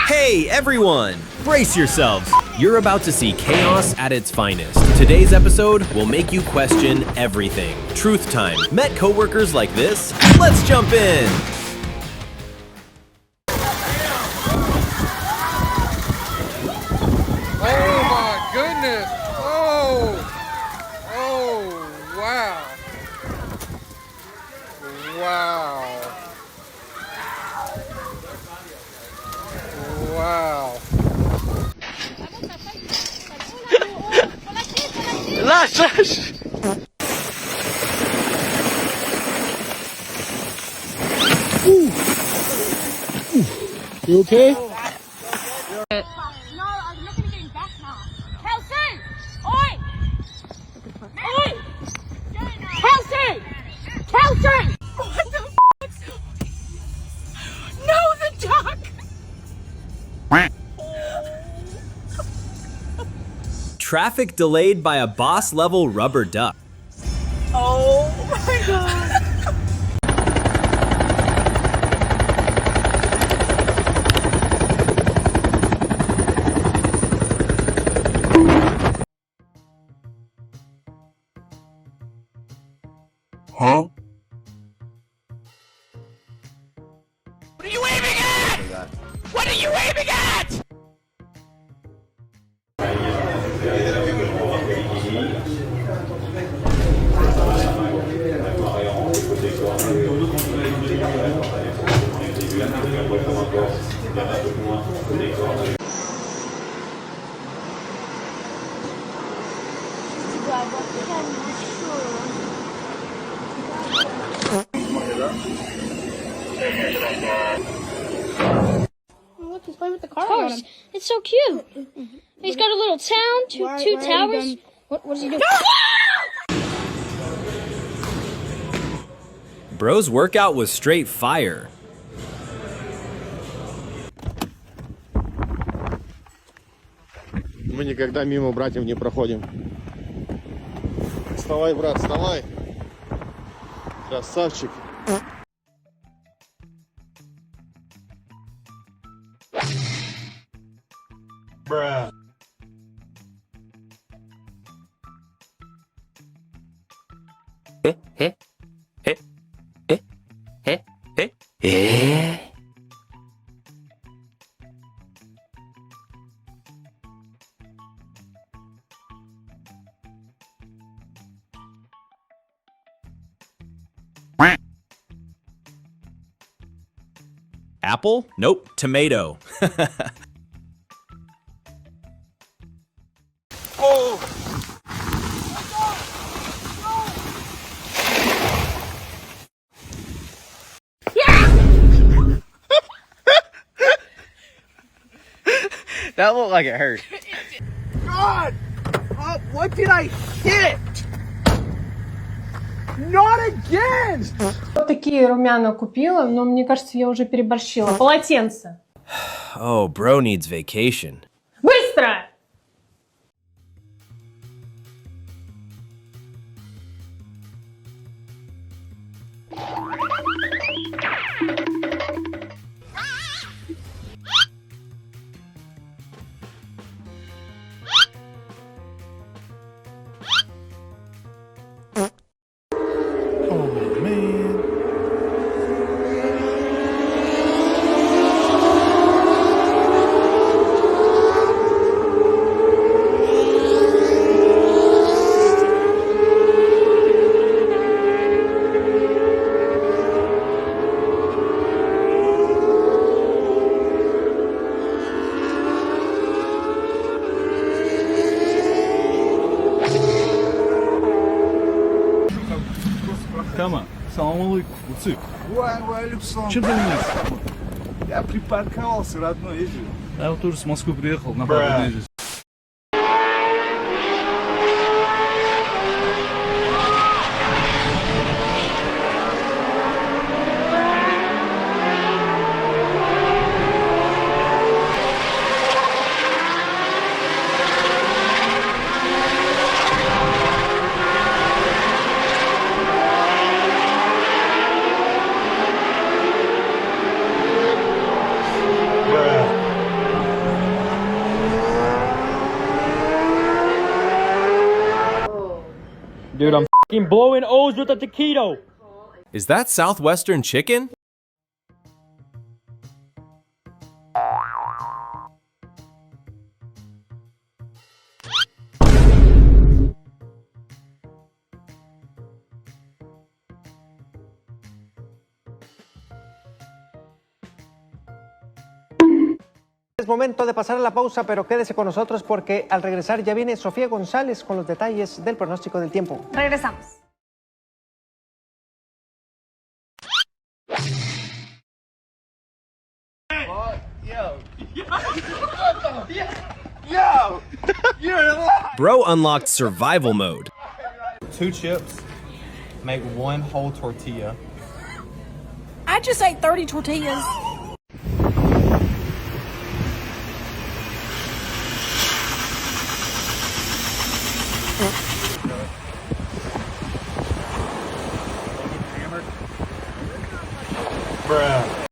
Hey everyone! Brace yourselves! You're about to see chaos at its finest. Today's episode will make you question everything. Truth time. Met coworkers like this? Let's jump in! Oh my goodness! Oh, wow. Wow. Wow. Lash! You okay? No, I'm not gonna get him back now. Kelsey! Oi! Oi! Kelsey! Kelsey! What the f***? No, the duck! Traffic delayed by a boss-level rubber duck. Oh my god. Huh? What are you aiming at? What are you aiming at? Look, he's playing with the car on him. It's so cute. He's got a little town, two towers. What is he doing? Bro's workout was straight fire. Мы никогда мимо братьев не проходим. Вставай, брат, вставай. Красавчик. Бра. Apple? Nope, tomato. Oh! That looked like it hurt. God! What did I hit? Not again! Вот такие румяна купила, но мне кажется, я уже переборщила. Полотенце. Oh, bro needs vacation. Быстро! Тама, салам алейкум, Уцик. Александр. Чем занимаешься? Я припарковался, родной, езжу. Я вот тоже с Москвы приехал, на пару здесь. Blowing O's with a taquito. Is that Southwestern chicken? Es momento de pasar a la pausa, pero quédese con nosotros porque al regresar ya viene Sofía González con los detalles del pronóstico del tiempo. Regresamos. Yo! You're alive! Bro unlocked survival mode. 2 chips make 1 whole tortilla. I just ate 30 tortillas. Bruh.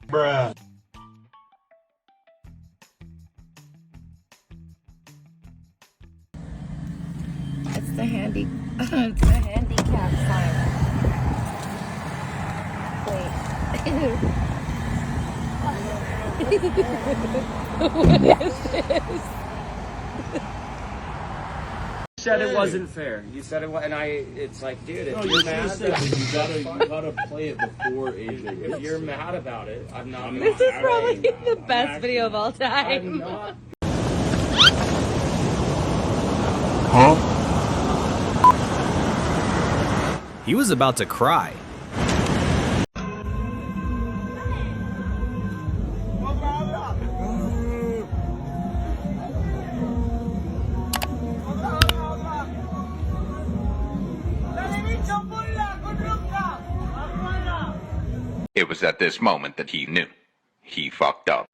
Bruh. It's the handicap sign. Said it wasn't fair. You said it was, and it's like, dude, if you're mad, You gotta play it before AJ. if you're mad about it, I'm not. This is probably the best video of all time. I'm not. He was about to cry. It was at this moment that he knew. He fucked up.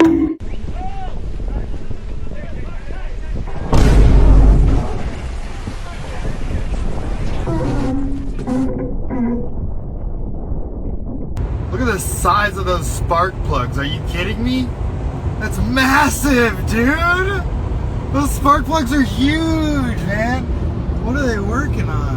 Look at the size of those spark plugs. Are you kidding me? That's massive, dude! Those spark plugs are huge, man! What are they working on?